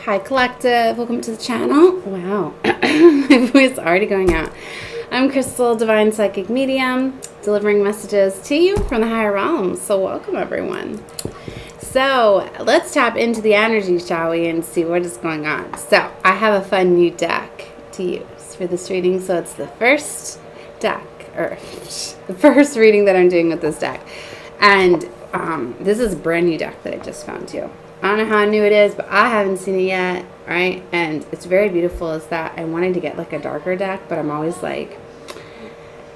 Hi Collective, welcome to the channel. Wow, my voice is already going out. I'm Crystal, Divine Psychic Medium, delivering messages to you from the higher realms. So welcome everyone. So let's tap into the energy, shall we, and see what is going on. So I have a fun new deck to use for this reading. So it's the first deck, or the first reading that I'm doing with this deck. And this is a brand new deck that I just found too. I don't know how new it is, but I haven't seen it yet, right? And it's very beautiful. Is that I wanted to get like a darker deck, but I'm always like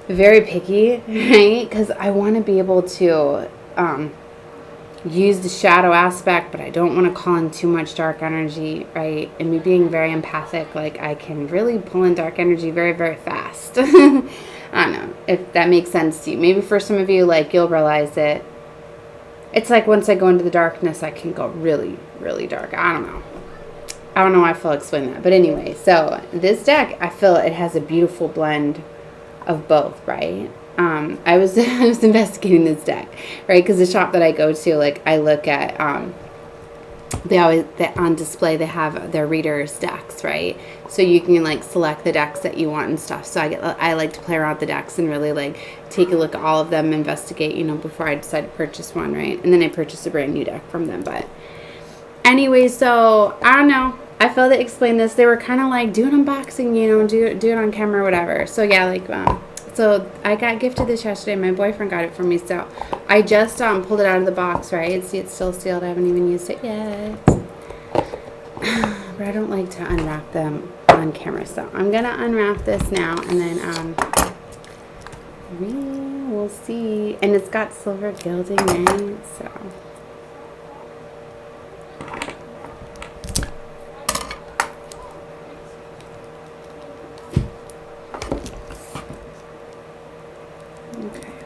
very picky, right? Because I want to be able to use the shadow aspect, but I don't want to call in too much dark energy, right? And me being very empathic, like I can really pull in dark energy very, very fast. I don't know if that makes sense to you. Maybe for some of you, like you'll realize it. It's like once I go into the darkness, I can go really, really dark. I don't know. I don't know if I'll explain that. But anyway, so this deck, I feel it has a beautiful blend of both, right? I was investigating this deck, right? Because the shop that I go to, like I look at, they on display, they have their readers decks, right? So you can like select the decks that you want and stuff. So I like to play around with the decks and really like take a look at all of them, investigate, you know, before I decide to purchase one, right? And then I purchased a brand new deck from them. But anyway, so I don't know. I failed to explain this. They were kind of like, do an unboxing, you know, do it on camera or whatever. So yeah, like, so I got gifted this yesterday. My boyfriend got it for me. So I just pulled it out of the box, right? See, it's still sealed. I haven't even used it yet. But I don't like to unwrap them on camera. So I'm going to unwrap this now. And then we'll see. And it's got silver gilding, right? So...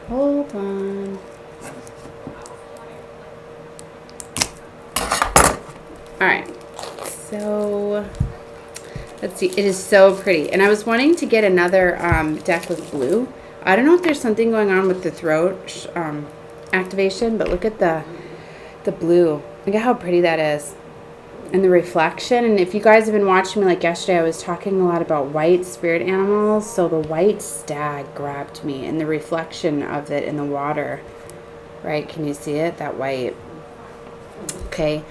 hold on. Alright, so let's see. It is so pretty. And I was wanting to get another deck with blue. I don't know if there's something going on with the throat activation, but look at the blue. Look at how pretty that is. And the reflection. And if you guys have been watching me, like yesterday, I was talking a lot about white spirit animals. So the white stag grabbed me, and the reflection of it in the water, right? Can you see it? That white. Okay.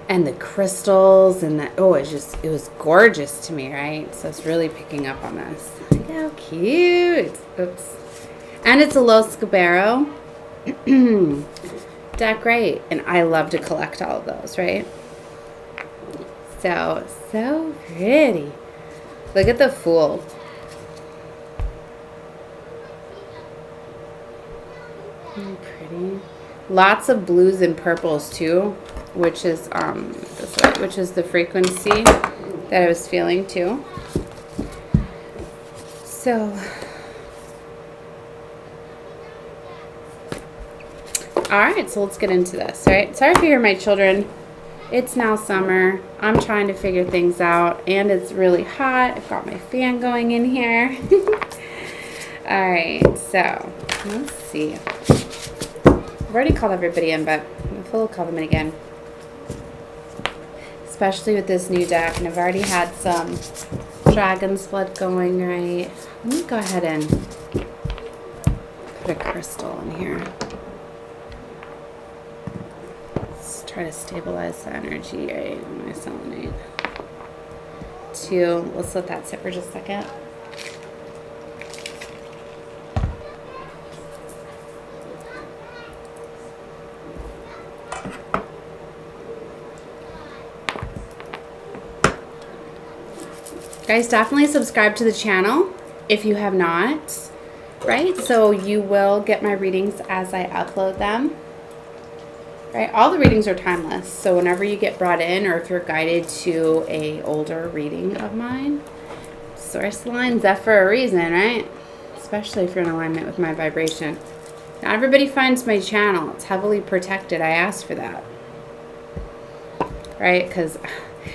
And the crystals and it was gorgeous to me, right? So it's really picking up on this. Look how cute. Oops. And it's a low Scarabeo deck, right? And I love to collect all of those, right? So pretty. Look at the Fool. Pretty. Lots of blues and purples too, which is which is the frequency that I was feeling too. So alright, so let's get into this. Alright. Sorry if you hear my children. It's now summer. I'm trying to figure things out, and it's really hot. I've got my fan going in here. Alright, so let's see. I've already called everybody in, but I'll call them in again. Especially with this new deck, and I've already had some Dragon's Blood going, right? Let me go ahead and put a crystal in here. Try to stabilize the energy, right? My selenite. 2. Let's let that sit for just a second. Guys, definitely subscribe to the channel if you have not, right? So you will get my readings as I upload them. Right? All the readings are timeless, so whenever you get brought in, or if you're guided to a older reading of mine, source lines up for a reason, right? Especially if you're in alignment with my vibration. Not everybody finds my channel. It's heavily protected. I asked for that. Right? Because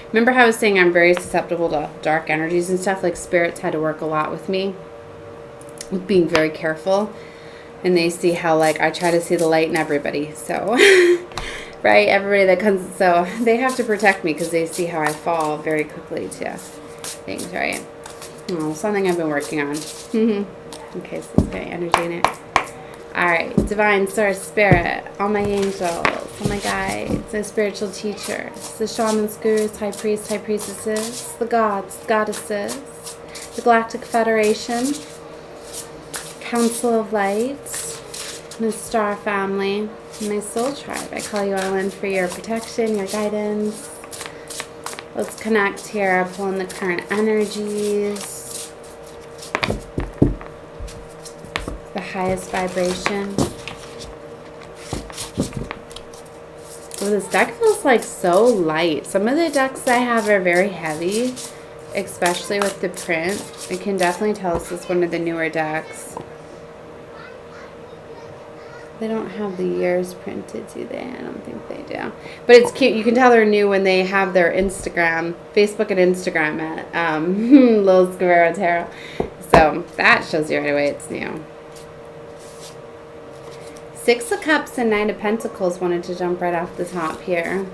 remember how I was saying I'm very susceptible to dark energies and stuff? Like spirits had to work a lot with me, with being very careful. And they see how, like, I try to see the light in everybody. So, right? Everybody that comes, so they have to protect me because they see how I fall very quickly to things, right? Oh, something I've been working on. Okay, so it's getting energy in it. All right, divine source spirit, all my angels, all my guides, the spiritual teachers, the shamans, gurus, high priests, high priestesses, the gods, goddesses, the Galactic Federation, Council of Lights, the star family, my soul tribe. I call you all in for your protection, your guidance. Let's connect here, pull in the current energies. The highest vibration. Oh, this deck feels like so light. Some of the decks I have are very heavy, especially with the print. I can definitely tell this is one of the newer decks. They don't have the years printed, do they? I don't think they do. But it's cute. You can tell they're new when they have their Instagram, Facebook and Instagram at Lil Scarabeo Tarot. So that shows you right away it's new. Six of Cups and Nine of Pentacles wanted to jump right off the top here.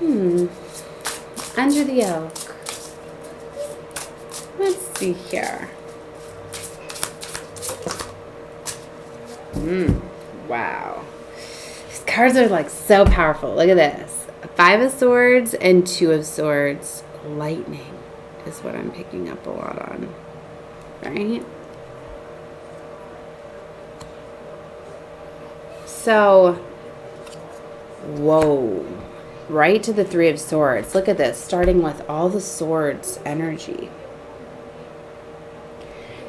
Under the Oak. Let's see here. Wow. These cards are like so powerful. Look at this. Five of Swords and Two of Swords. Lightning is what I'm picking up a lot on. Right? So, whoa, right to the Three of Swords. Look at this, starting with all the swords energy.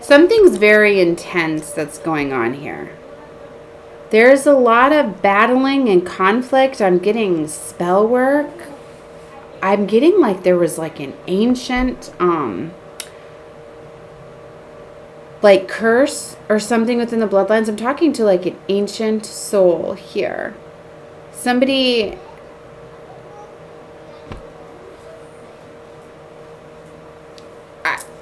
Something's very intense that's going on here. There's a lot of battling and conflict. I'm getting spell work. I'm getting like there was like an ancient, like curse or something within the bloodlines. I'm talking to like an ancient soul here. Somebody,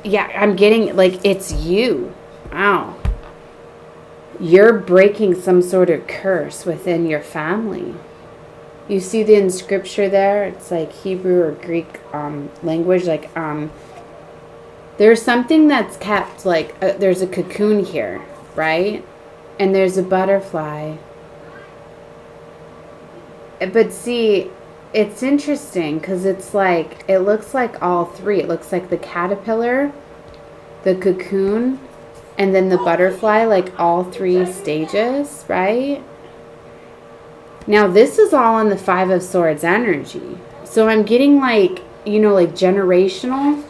yeah, I'm getting like it's you. Wow. You're breaking some sort of curse within your family. You see the in scripture there? It's like Hebrew or Greek language, like there's something that's kept, like, there's a cocoon here, right? And there's a butterfly. But see, it's interesting because it's like, it looks like all three. It looks like the caterpillar, the cocoon, and then the butterfly, like all three stages, right? Now, this is all on the Five of Swords energy. So I'm getting like, you know, like generational.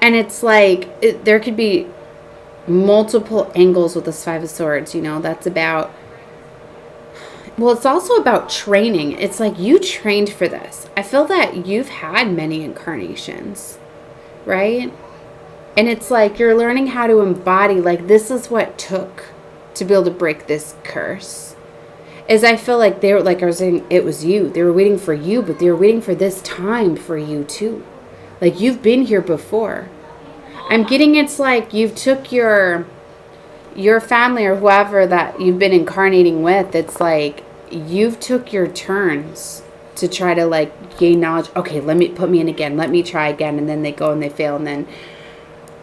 And it's like, there could be multiple angles with this Five of Swords, you know, that's about, well, it's also about training. It's like you trained for this. I feel that you've had many incarnations, right? And it's like you're learning how to embody, like this is what took to be able to break this curse. Is I feel like they were, like I was saying, it was you. They were waiting for you, but they were waiting for this time for you too. Like you've been here before. I'm getting it's like you've took your family or whoever that you've been incarnating with. It's like you've took your turns to try to like gain knowledge. Okay, put me in again. Let me try again. And then they go and they fail. And then,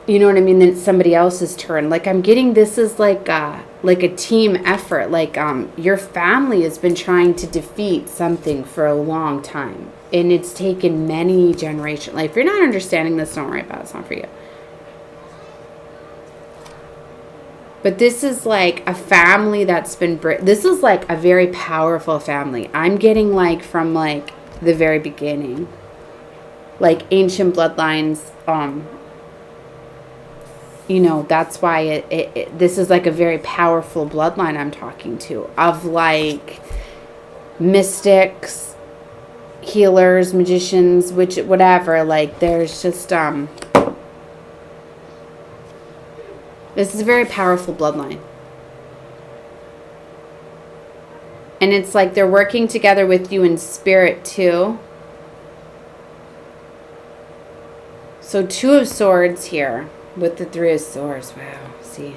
you know what I mean? Then it's somebody else's turn. Like I'm getting this is like a team effort. Like your family has been trying to defeat something for a long time. And it's taken many generations. Like if you're not understanding this, don't worry about it. It's not for you. But this is like a family that's been, this is like a very powerful family. I'm getting like from like the very beginning, like ancient bloodlines, you know, that's why this is like a very powerful bloodline I'm talking to of like mystics, healers, magicians, whatever, like there's just, this is a very powerful bloodline. And it's like they're working together with you in spirit too. So Two of Swords here with the Three of Swords. Wow, see.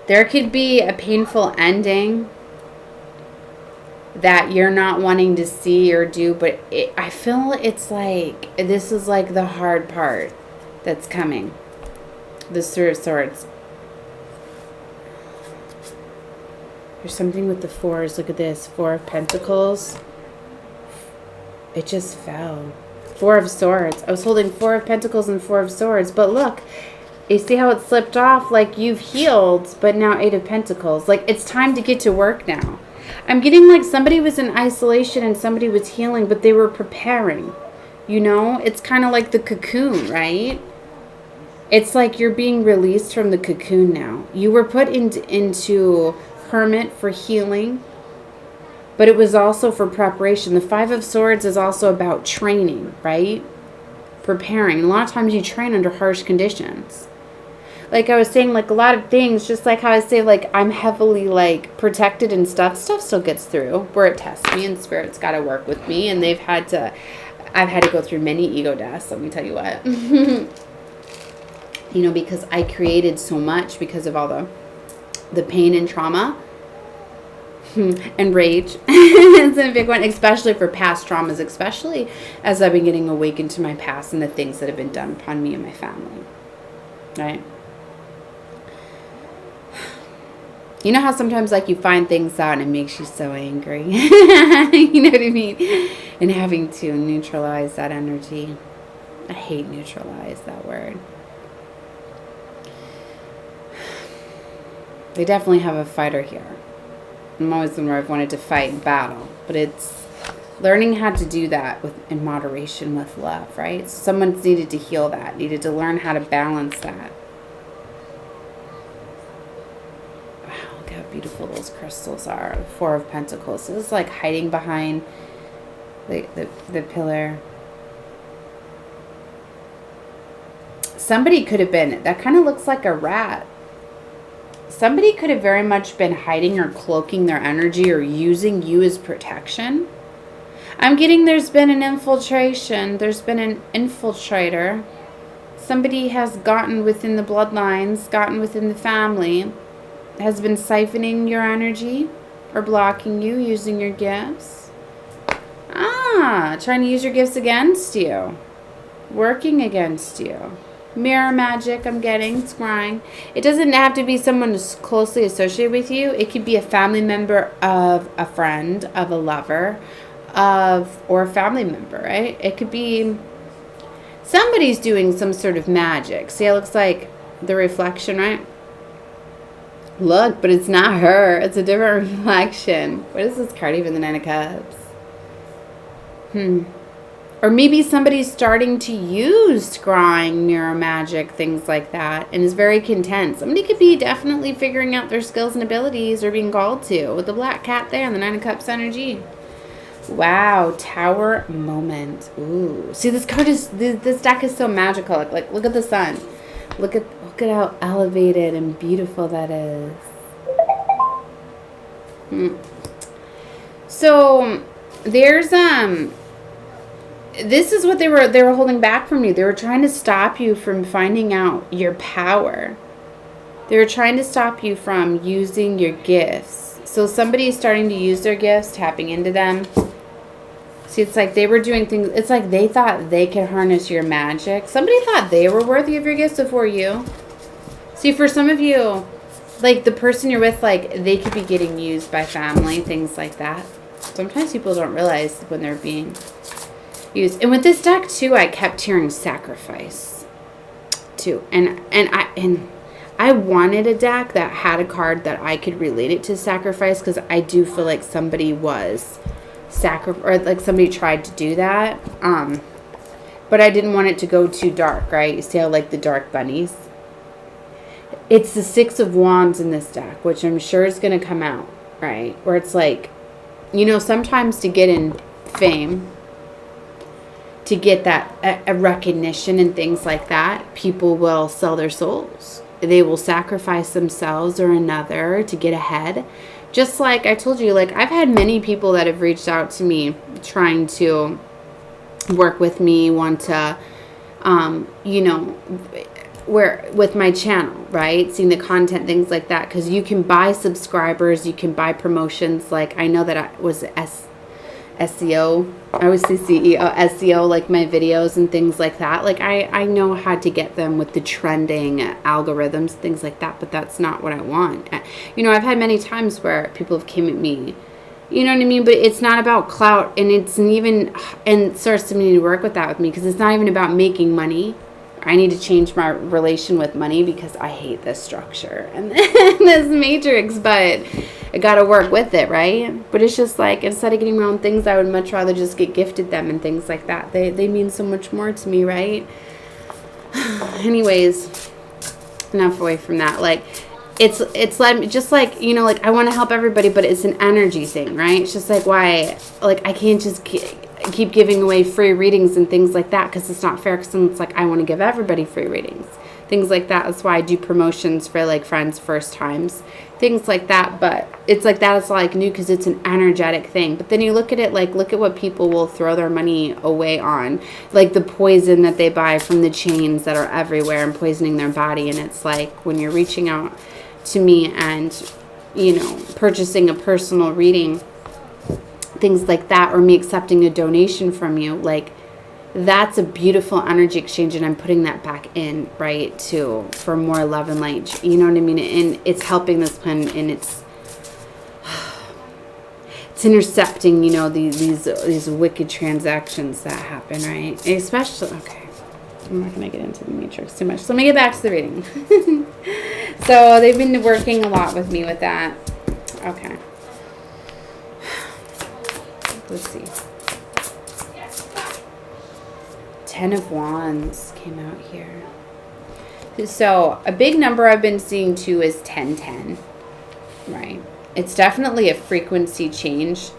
There could be a painful ending that you're not wanting to see or do, but I feel it's like this is like the hard part that's coming. The Three of Swords. There's something with the fours. Look at this. Four of Pentacles. It just fell. Four of Swords. I was holding Four of Pentacles and Four of Swords, but look, you see how it slipped off? Like you've healed, but now Eight of Pentacles. Like it's time to get to work now. I'm getting like somebody was in isolation and somebody was healing, but they were preparing. You know, it's kind of like the cocoon, right? It's like you're being released from the cocoon now. You were put into hermit for healing, but it was also for preparation. The Five of Swords is also about training, right? Preparing. A lot of times you train under harsh conditions. Like I was saying, like a lot of things, just like how I say, like I'm heavily like protected and stuff still gets through where it tests me, and Spirit's got to work with me, and I've had to go through many ego deaths, let me tell you what. You know, because I created so much because of all the pain and trauma and rage. It's a big one, especially for past traumas, especially as I've been getting awakened to my past and the things that have been done upon me and my family, right? You know how sometimes like you find things out and it makes you so angry? You know what I mean? And having to neutralize that energy. I hate neutralize, that word. They definitely have a fighter here. I'm always the one where I've wanted to fight and battle. But it's learning how to do that in moderation with love, right? So someone's needed to heal that. Needed to learn how to balance that. How beautiful those crystals are. Four of Pentacles. This is like hiding behind the pillar. Somebody could have been, that kind of looks like a rat. Somebody could have very much been hiding or cloaking their energy or using you as protection. I'm getting there's been an infiltration. There's been an infiltrator. Somebody has gotten within the bloodlines, gotten within the family, has been siphoning your energy or blocking you, using your gifts. Trying to use your gifts against you. Working against you. Mirror magic I'm getting, scrying. It doesn't have to be someone who's closely associated with you. It could be a family member of a friend, of a lover, or a family member, right? It could be somebody's doing some sort of magic. See, it looks like the reflection, right? Look, but it's not her. It's a different reflection. What is this card even? The Nine of Cups. Or maybe somebody's starting to use scrying, mirror magic, things like that, and is very content. Somebody could be definitely figuring out their skills and abilities or being called to with the Black Cat there and the Nine of Cups energy. Wow, Tower moment. Ooh. See, this card is, this deck is so magical. Like look at the sun. Look at how elevated and beautiful that is. So there's this is what they were holding back from you. They were trying to stop you from finding out your power. They were trying to stop you from using your gifts. So somebody is starting to use their gifts, tapping into them. See, it's like they were doing things. It's like they thought they could harness your magic. Somebody thought they were worthy of your gifts before you. See, for some of you, like the person you're with, like they could be getting used by family, things like that. Sometimes people don't realize when they're being used. And with this deck too, I kept hearing sacrifice too. And I wanted a deck that had a card that I could relate it to sacrifice, because I do feel like somebody was or like somebody tried to do that. But I didn't want it to go too dark, right? You see how like the dark bunnies? It's the Six of Wands in this deck, which I'm sure is going to come out, right? Where it's like, you know, sometimes to get in fame, to get that a recognition and things like that, people will sell their souls. They will sacrifice themselves or another to get ahead. Just like I told you, like I've had many people that have reached out to me trying to work with me, want to, you know, where with my channel, right? Seeing the content, things like that, because you can buy subscribers, you can buy promotions. Like I know that I was SEO. I always say CEO, SEO, like my videos and things like that. Like I know how to get them with the trending algorithms, things like that, but that's not what I want. You know, I've had many times where people have came at me, you know what I mean? But it's not about clout, and it's even, and starts to need to work with that with me, because it's not even about making money. I need to change my relation with money because I hate this structure and this matrix, but I got to work with it, right? But it's just like, instead of getting my own things, I would much rather just get gifted them and things like that. They mean so much more to me, right? Anyways, enough away from that. Like, it's like, just like, you know, like I want to help everybody, but it's an energy thing, right? It's just like, why, like I can't just keep giving away free readings and things like that, because it's not fair. Because it's like, I want to give everybody free readings, things like that. That's why I do promotions for like friends, first times, things like that. But it's like, that's all I can do, because it's an energetic thing. But then you look at it, like, look at what people will throw their money away on, like the poison that they buy from the chains that are everywhere and poisoning their body. And it's like, when you're reaching out to me and, you know, purchasing a personal reading, things like that, or me accepting a donation from you, like that's a beautiful energy exchange, and I'm putting that back in, right, to for more love and light, you know what I mean? And it's helping this plan, and it's intercepting, you know, these wicked transactions that happen, right? Especially, okay, I'm not gonna get into the matrix too much, so let me get back to the reading. So they've been working a lot with me with that. Okay, let's see. 10 of Wands came out here. So a big number I've been seeing too is 1010, right? It's definitely a frequency change.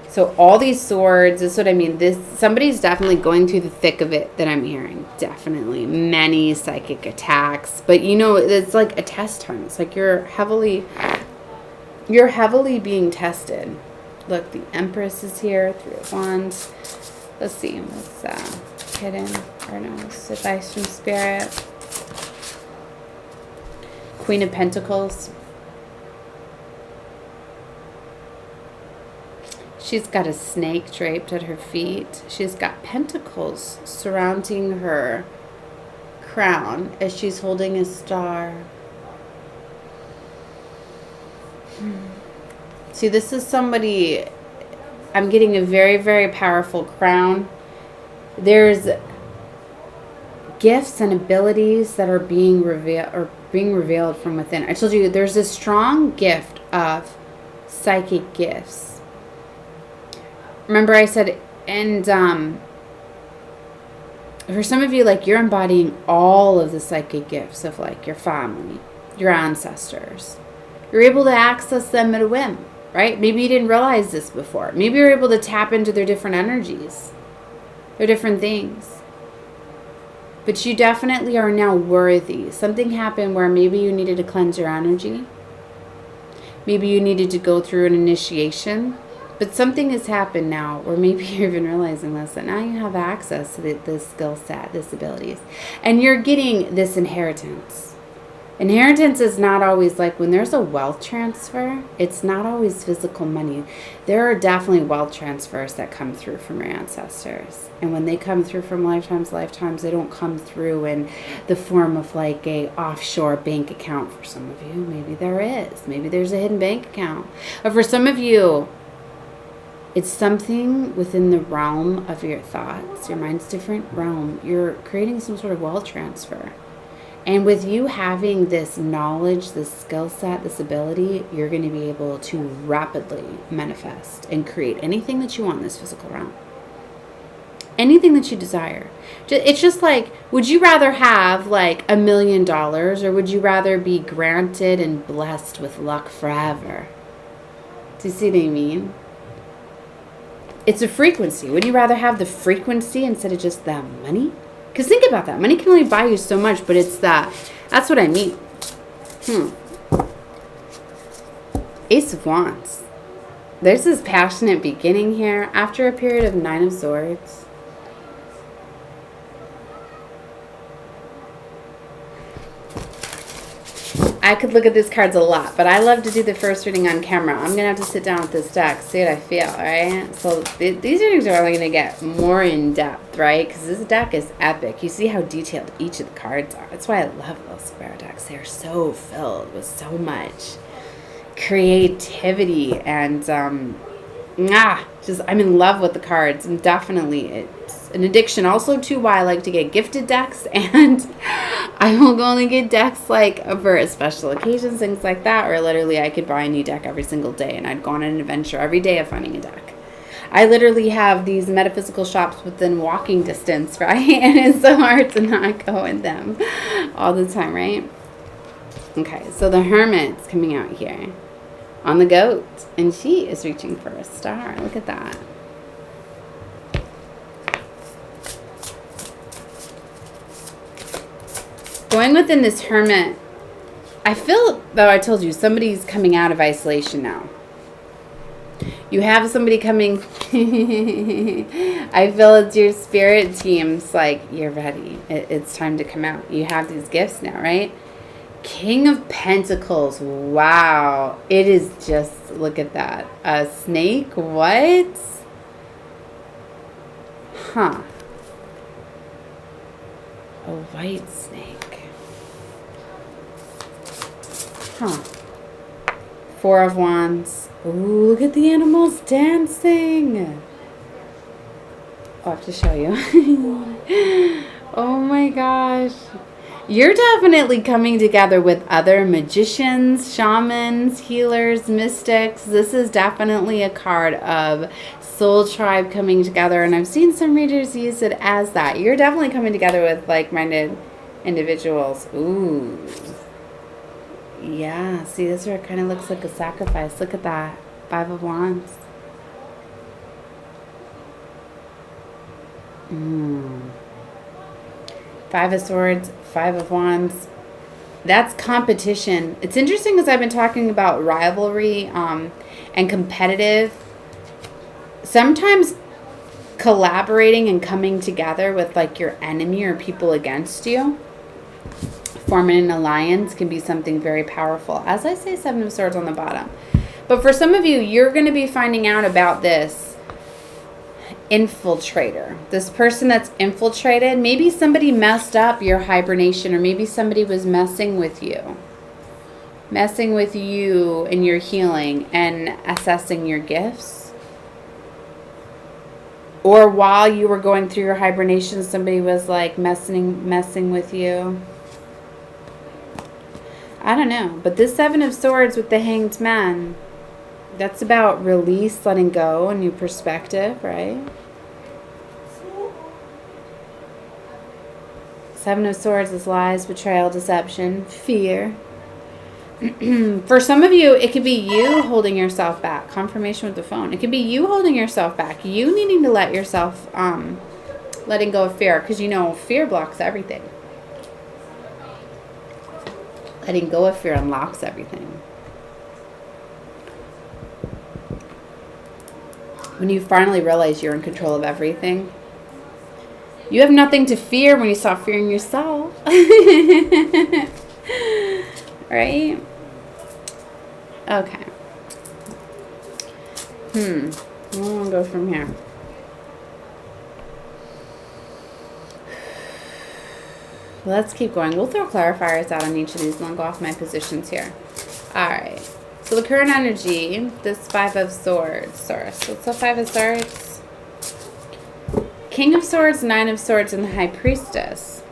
So all these swords, this is what I mean. Somebody's definitely going through the thick of it that I'm hearing. Definitely many psychic attacks. But you know, it's like a test time. It's like you're heavily being tested. Look, the Empress is here, 3 of Wands. Let's see what's hidden, or no, what's advice from Spirit. Queen of Pentacles. She's got a snake draped at her feet. She's got pentacles surrounding her crown as she's holding a star. See, this is somebody, I'm getting a very, very powerful crown. There's gifts and abilities that are being revealed from within. I told you there's a strong gift of psychic gifts. Remember I said, and for some of you, like, you're embodying all of the psychic gifts of like your family, your ancestors. You're able to access them at a whim, right? Maybe you didn't realize this before. Maybe you're able to tap into their different energies, their different things. But you definitely are now worthy. Something happened where maybe you needed to cleanse your energy. Maybe you needed to go through an initiation. But something has happened now, or maybe you're even realizing this, that now you have access to this skill set, this abilities. And you're getting this inheritance. Inheritance is not always like, when there's a wealth transfer, it's not always physical money. There are definitely wealth transfers that come through from your ancestors. And when they come through from lifetimes, they don't come through in the form of like a offshore bank account for some of you. Maybe there is. Maybe there's a hidden bank account. But for some of you, it's something within the realm of your thoughts. Your mind's different realm. You're creating some sort of wealth transfer. And with you having this knowledge, this skill set, this ability, you're going to be able to rapidly manifest and create anything that you want in this physical realm. Anything that you desire. It's just like, would you rather have like $1 million, or would you rather be granted and blessed with luck forever? Do you see what I mean? It's a frequency. Would you rather have the frequency instead of just the money? Because think about that. Money can only buy you so much, but it's that. That's what I mean. Ace of Wands. There's this passionate beginning here after a period of 9 of Swords. I could look at these cards a lot, but I love to do the first reading on camera. I'm going to have to sit down with this deck, see what I feel, right? So these readings are only going to get more in depth, right? Because this deck is epic. You see how detailed each of the cards are. That's why I love those Scarabeo decks. They're so filled with so much creativity and just I'm in love with the cards, and definitely it's an addiction also too why I like to get gifted decks, and I will only get decks like for special occasions, things like that, or literally I could buy a new deck every single day and I'd go on an adventure every day of finding a deck. I literally have these metaphysical shops within walking distance, right? And it's so hard to not go in them all the time, right? Okay, so the Hermit's coming out here on the goat, and she is reaching for a star. Look at that. Going within this Hermit, I feel, though I told you, somebody's coming out of isolation now. You have somebody coming. I feel it's your spirit team's like, you're ready. It's time to come out. You have these gifts now, right? King of Pentacles. Wow. It is just, look at that. A snake? What? Huh. A white snake. Huh. Four of Wands. Ooh, look at the animals dancing. I'll have to show you. Oh my gosh. You're definitely coming together with other magicians, shamans, healers, mystics. This is definitely a card of soul tribe coming together, and I've seen some readers use it as that. You're definitely coming together with like-minded individuals. Ooh. Yeah, see, this one kind of looks like a sacrifice. Look at that. Five of Wands. Five of Swords, Five of Wands. That's competition. It's interesting because I've been talking about rivalry and competitive. Sometimes collaborating and coming together with like your enemy or people against you, forming an alliance, can be something very powerful. As I say, Seven of Swords on the bottom. But for some of you, you're going to be finding out about this infiltrator. This person that's infiltrated. Maybe somebody messed up your hibernation, or maybe somebody was messing with you. Messing with you in your healing and assessing your gifts. Or while you were going through your hibernation, somebody was like messing with you. I don't know. But this Seven of Swords with the Hanged Man, that's about release, letting go, a new perspective, right? Seven of Swords is lies, betrayal, deception, fear. For some of you, it could be you holding yourself back. Confirmation with the phone. It could be you holding yourself back. You needing to let yourself, letting go of fear. Because, you know, fear blocks everything. Letting go of fear unlocks everything. When you finally realize you're in control of everything, you have nothing to fear when you stop fearing yourself. Right? Okay. We'll go from here. Let's keep going. We'll throw clarifiers out on each of these and I'll go off my positions here. Alright. So the current energy, this Five of Swords source. What's the Five of Swords? King of Swords, Nine of Swords, and the High Priestess.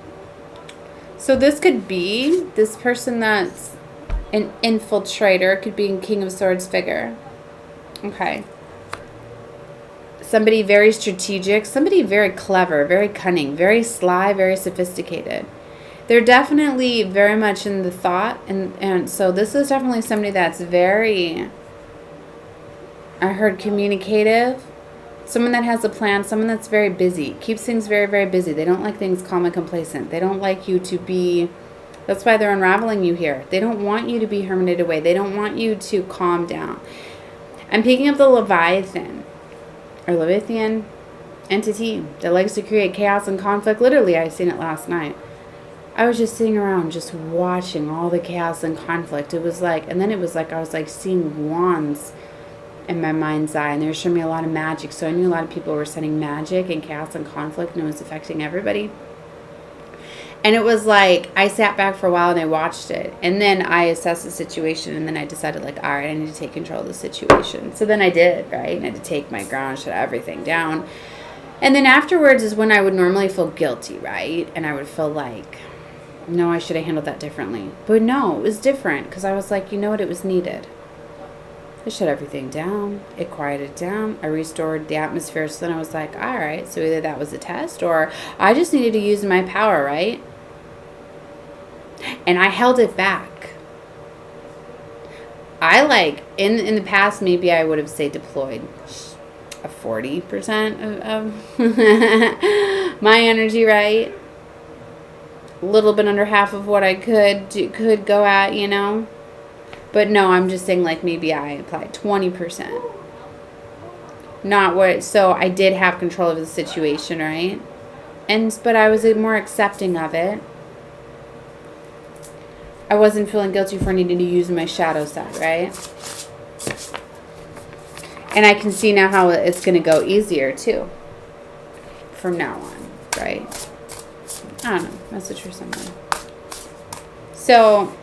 So this could be this person that's an infiltrator. It could be a King of Swords figure. Okay. Somebody very strategic. Somebody very clever, very cunning, very sly, very sophisticated. They're definitely very much in the thought. And so this is definitely somebody that's very, I heard, communicative. Someone that has a plan. Someone that's very busy. Keeps things very, very busy. They don't like things calm and complacent. They don't like you to be, that's why they're unraveling you here. They don't want you to be hermited away. They don't want you to calm down. I'm picking up the Leviathan. Or Leviathan entity that likes to create chaos and conflict. Literally, I seen it last night. I was just sitting around just watching all the chaos and conflict. It was like, and then it was like I was like seeing wands in my mind's eye, and they were showing me a lot of magic. So I knew a lot of people were sending magic and chaos and conflict, and it was affecting everybody. And it was like, I sat back for a while and I watched it. And then I assessed the situation, and then I decided, like, all right, I need to take control of the situation. So then I did, right? And I had to take my ground, shut everything down. And then afterwards is when I would normally feel guilty, right? And I would feel like, no, I should have handled that differently. But no, it was different, because I was like, you know what? It was needed. I shut everything down. It quieted down. I restored the atmosphere. So then I was like, all right, so either that was a test, or I just needed to use my power, right? And I held it back. I like, in the past, maybe I would have, say, deployed a 40% of my energy, right? A little bit under half of what I could go at, you know? But no, I'm just saying, like, maybe I applied 20%. Not what, so I did have control of the situation, right? But I was more accepting of it. I wasn't feeling guilty for needing to use my shadow side, right? And I can see now how it's going to go easier, too. From now on, right? I don't know. Message for someone. So,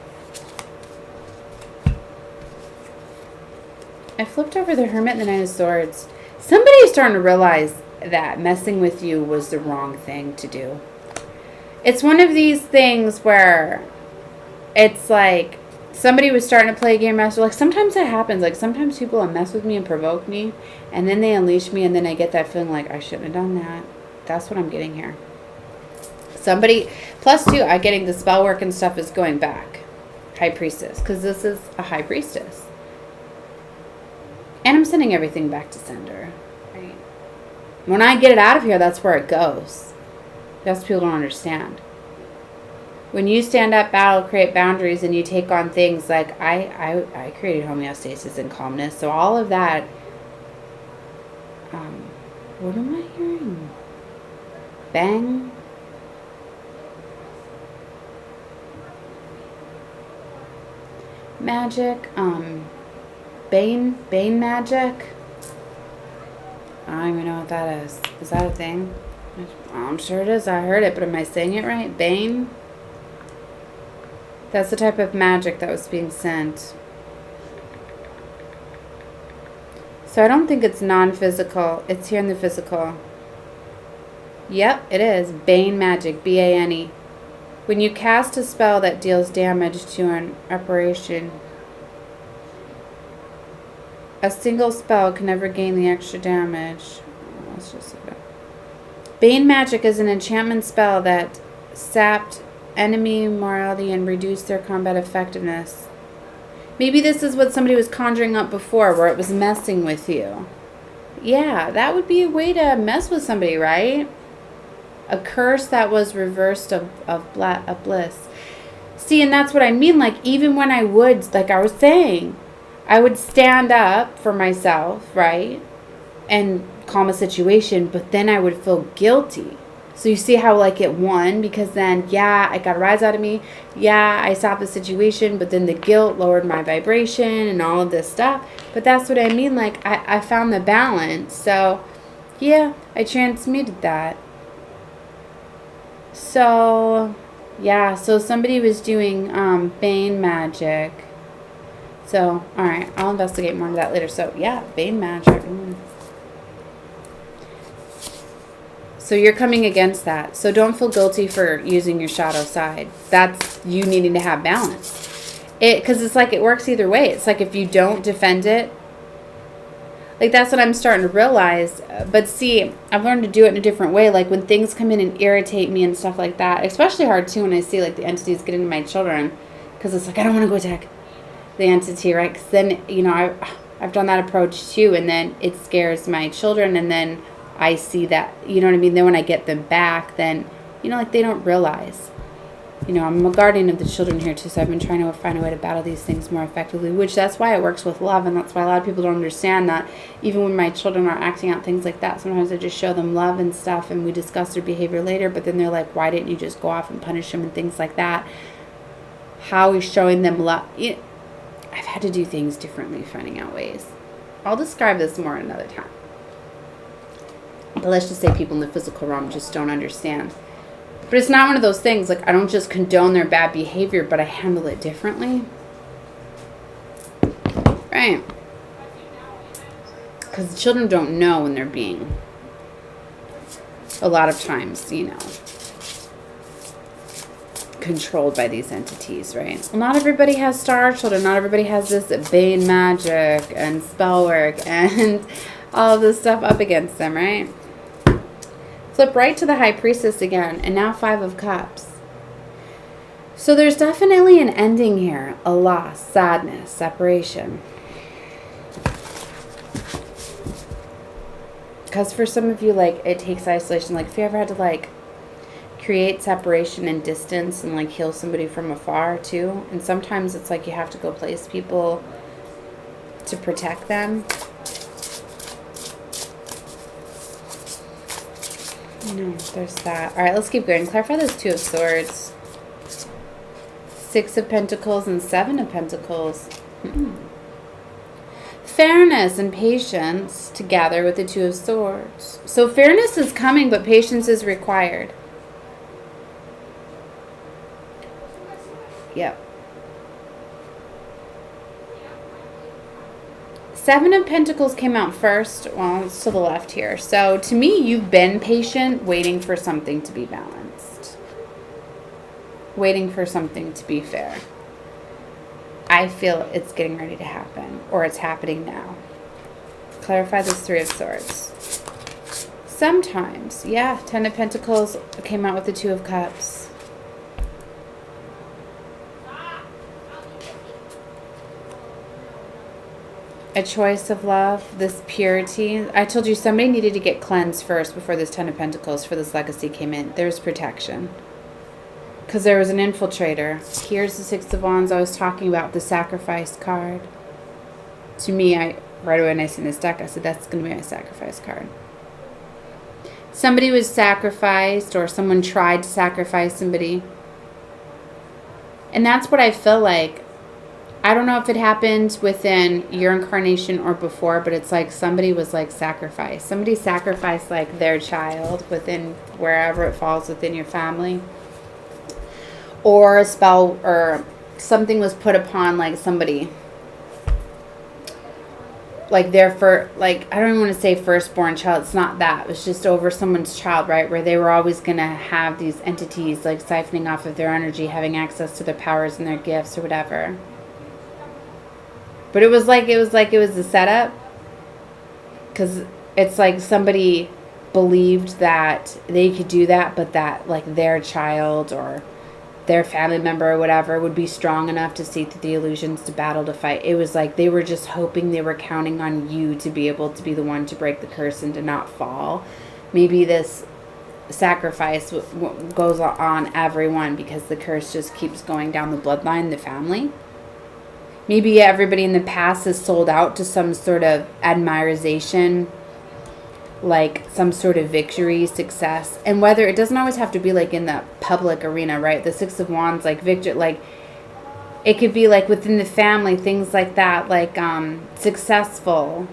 I flipped over the Hermit and the Knight of Swords. Somebody is starting to realize that messing with you was the wrong thing to do. It's one of these things where it's like somebody was starting to play a game master. Like, sometimes that happens. Like, sometimes people will mess with me and provoke me, and then they unleash me, and then I get that feeling like I shouldn't have done that. That's what I'm getting here. Somebody, plus two, I'm getting the spell work and stuff is going back. High Priestess, because this is a High Priestess. And I'm sending everything back to sender. Right? When I get it out of here, that's where it goes. That's what people don't understand. When you stand up, battle, create boundaries, and you take on things like I created homeostasis and calmness. So all of that. What am I hearing? Bang. Magic. Bane magic. I don't even know what that is. Is that a thing? I'm sure it is. I heard it, but am I saying it right? Bane? That's the type of magic that was being sent. So I don't think it's non-physical. It's here in the physical. Yep, it is. Bane magic. B-A-N-E. When you cast a spell that deals damage to an operation, a single spell can never gain the extra damage. Let's just see that. Bane magic is an enchantment spell that sapped enemy morality and reduced their combat effectiveness. Maybe this is what somebody was conjuring up before, where it was messing with you. Yeah, that would be a way to mess with somebody, right? A curse that was reversed of bliss. See, and that's what I mean. Like, even when I would, like I was saying, I would stand up for myself, right? And calm a situation, but then I would feel guilty. So you see how, like, it won, because then, yeah, it got a rise out of me. Yeah, I stopped the situation, but then the guilt lowered my vibration and all of this stuff. But that's what I mean. Like, I found the balance. So, yeah, I transmuted that. So, yeah, so somebody was doing Bane magic. So, alright, I'll investigate more into that later. So, yeah, Bane magic. So you're coming against that. So don't feel guilty for using your shadow side. That's you needing to have balance. Because it's like it works either way. It's like if you don't defend it, like that's what I'm starting to realize. But see, I've learned to do it in a different way. Like when things come in and irritate me and stuff like that, especially hard too when I see like the entities get into my children. Because it's like, I don't want to go attack the entity, right? Because then, you know, I've done that approach too. And then it scares my children. And then I see that, you know what I mean? Then when I get them back, then, you know, like they don't realize. You know, I'm a guardian of the children here too, so I've been trying to find a way to battle these things more effectively, which that's why it works with love, and that's why a lot of people don't understand that even when my children are acting out things like that, sometimes I just show them love and stuff, and we discuss their behavior later, but then they're like, why didn't you just go off and punish them and things like that? How is showing them love? I've had to do things differently, finding out ways. I'll describe this more another time. But let's just say people in the physical realm just don't understand. But it's not one of those things, like I don't just condone their bad behavior, but I handle it differently. Right. Because the children don't know when they're being, a lot of times, you know, controlled by these entities, right? Well, not everybody has star children. Not everybody has this Bane magic and spell work and all of this stuff up against them, right? Flip right to the High Priestess again, and now 5 of Cups. So there's definitely an ending here, a loss, sadness, separation. Because for some of you, like, it takes isolation. Like, if you ever had to, like, create separation and distance and, like, heal somebody from afar, too. And sometimes it's like you have to go place people to protect them. No, there's that. All right, let's keep going. Clarify those 2 of Swords. 6 of Pentacles and 7 of Pentacles. Fairness and patience together with the 2 of Swords. So fairness is coming, but patience is required. Yep. 7 of Pentacles came out first. Well, it's to the left here. So to me, you've been patient, waiting for something to be balanced. Waiting for something to be fair. I feel it's getting ready to happen, or it's happening now. Clarify this 3 of Swords. Sometimes, yeah, 10 of Pentacles came out with the 2 of Cups. A choice of love, this purity. I told you somebody needed to get cleansed first before this 10 of Pentacles for this legacy came in. There's protection. Because there was an infiltrator. Here's the 6 of Wands. I was talking about the sacrifice card. To me, right away when I seen this deck, I said, that's going to be my sacrifice card. Somebody was sacrificed, or someone tried to sacrifice somebody. And that's what I feel like. I don't know if it happened within your incarnation or before, but it's like somebody was like sacrificed. Somebody sacrificed like their child within wherever it falls within your family. Or a spell or something was put upon like somebody. Like I don't even want to say firstborn child. It's not that. It was just over someone's child, right? Where they were always going to have these entities like siphoning off of their energy, having access to their powers and their gifts or whatever. But it was a setup, because it's like somebody believed that they could do that, but that like their child or their family member or whatever would be strong enough to see through the illusions, to battle, to fight. It was like they were just hoping, they were counting on you to be able to be the one to break the curse and to not fall. Maybe this sacrifice goes on everyone because the curse just keeps going down the bloodline, the family. Maybe everybody in the past is sold out to some sort of admiration, like some sort of victory, success. And whether it doesn't always have to be like in the public arena, right? The 6 of Wands, like victory, like it could be like within the family, things like that, like successful.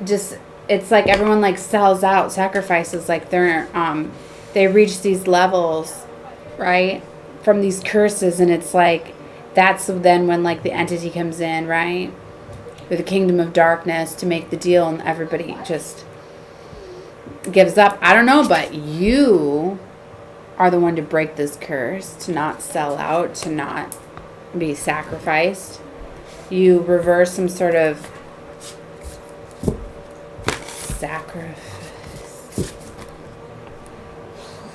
Just, it's like everyone like sells out, sacrifices, like they reach these levels, right? From these curses, and it's like, that's then when like the entity comes in, right? With the kingdom of darkness to make the deal, and everybody just gives up. I don't know, but you are the one to break this curse, to not sell out, to not be sacrificed. You reverse some sort of sacrifice.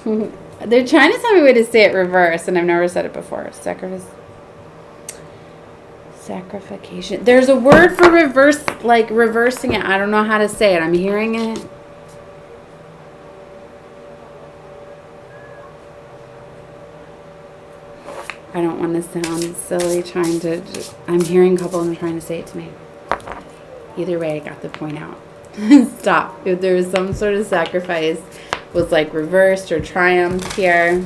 They're trying to tell me a way to say it reverse, and I've never said it before. Sacrifice. Sacrification. There's a word for reverse, like reversing it. I don't know how to say it. I'm hearing it. I don't want to sound silly trying to... I'm hearing a couple of them trying to say it to me. Either way, I got the point out. Stop. If there was some sort of sacrifice, was like reversed or triumphed here.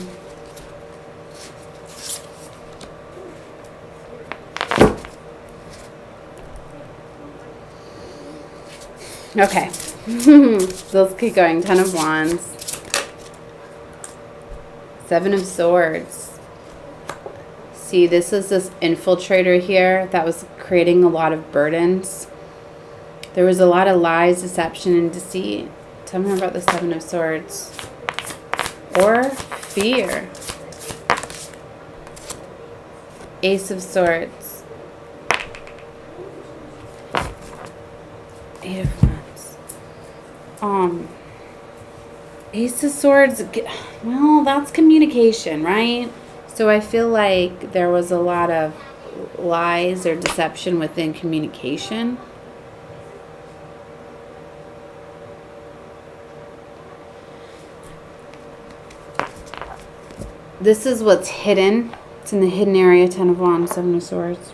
Okay. So let's keep going. 10 of Wands. 7 of Swords. See, this is this infiltrator here that was creating a lot of burdens. There was a lot of lies, deception, and deceit. Tell me more about the 7 of Swords. Or fear. Ace of Swords. 8 of Wands. Ace of Swords, well, that's communication, right? So I feel like there was a lot of lies or deception within communication. This is what's hidden. It's in the hidden area, 10 of Wands, 7 of Swords.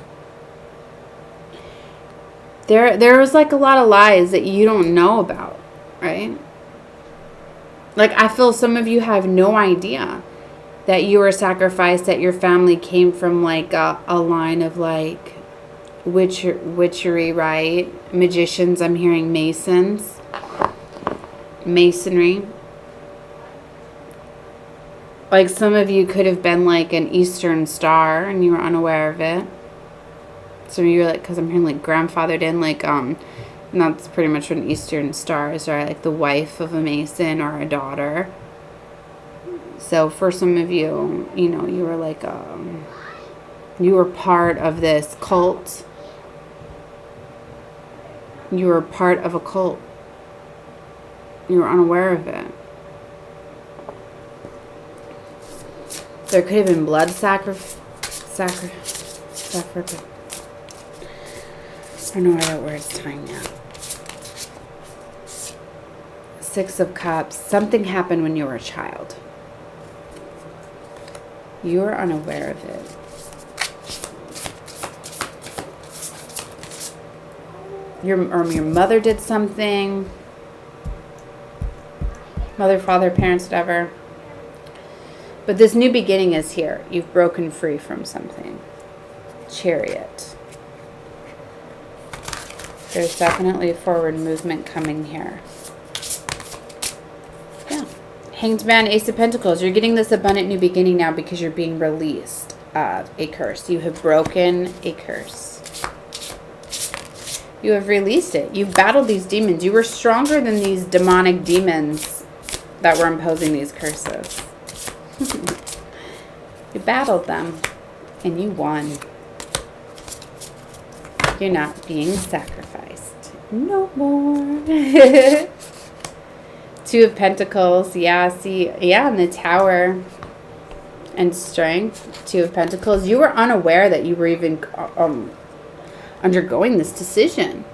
There was like a lot of lies that you don't know about, right? Like, I feel some of you have no idea that you were sacrificed, that your family came from like a line of like witchery, right? Magicians, I'm hearing masons, masonry. Like, some of you could have been like an Eastern star and you were unaware of it. So you're like, because I'm hearing like grandfathered in, like, and that's pretty much what an Eastern star is, right? Like the wife of a mason or a daughter. So for some of you, you know, you were like, you were part of this cult. You were part of a cult. You were unaware of it. There could have been blood sacrifice. I don't know why that word's tying now. 6 of Cups. Something happened when you were a child. You were unaware of it. Your mother did something. Mother, father, parents, whatever. But this new beginning is here. You've broken free from something. Chariot. There's definitely a forward movement coming here. Yeah. Hanged Man, Ace of Pentacles. You're getting this abundant new beginning now because you're being released of a curse. You have broken a curse. You have released it. You've battled these demons. You were stronger than these demonic demons that were imposing these curses. You battled them and you won. You're not being sacrificed no more. 2 of Pentacles. Yeah, see, yeah, in the Tower and Strength. 2 of Pentacles. You were unaware that you were even undergoing this decision.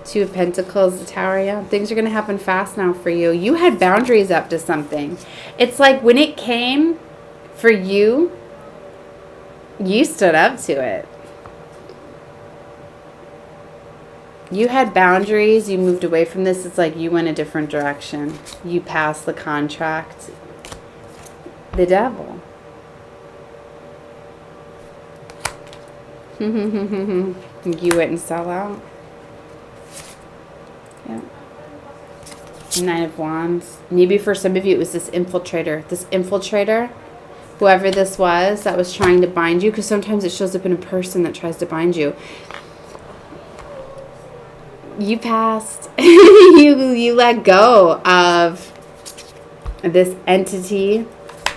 2 of Pentacles, the Tower, yeah. Things are going to happen fast now for you. You had boundaries up to something. It's like when it came for you, you stood up to it. You had boundaries. You moved away from this. It's like you went a different direction. You passed the contract. The devil. You wouldn't sell out. Yeah. 9 of Wands. Maybe for some of you it was this infiltrator. This infiltrator, whoever this was that was trying to bind you, because sometimes it shows up in a person that tries to bind you. You passed. you let go of this entity.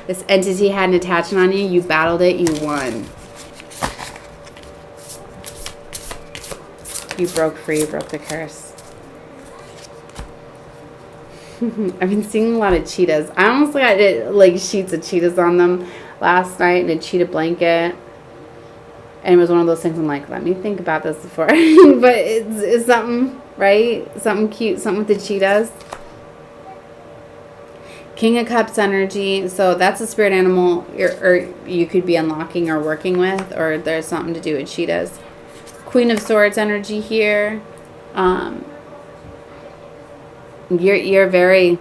This entity had an attachment on you. You battled it. You won. You broke free. You broke the curse. I've been seeing a lot of cheetahs. I almost got like sheets of cheetahs on them last night, and a cheetah blanket. And it was one of those things I'm like, let me think about this before. But it's something, right? Something cute, something with the cheetahs. King of Cups energy. So that's a spirit animal or you could be unlocking or working with, or there's something to do with cheetahs. Queen of Swords energy here. You're very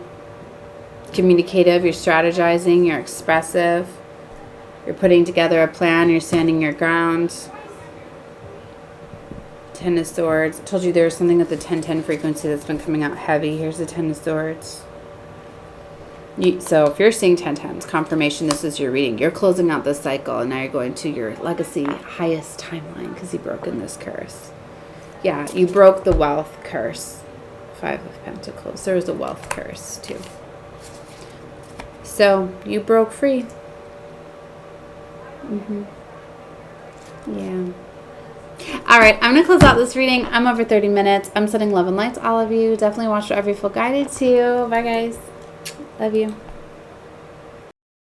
communicative. You're strategizing. You're expressive. You're putting together a plan. You're standing your ground. 10 of Swords. I told you there's something with the 10-10 frequency that's been coming out heavy. Here's the 10 of Swords. So if you're seeing 10-10, it's confirmation this is your reading. You're closing out this cycle, and now you're going to your legacy highest timeline because you've broken this curse. Yeah, you broke the wealth curse. 5 of Pentacles. There was a wealth curse too. So you broke free. Yeah. All right, I'm going to close out this reading. I'm over 30 minutes. I'm sending love and light to all of you. Definitely watch whatever you feel guided to. Bye, guys. Love you.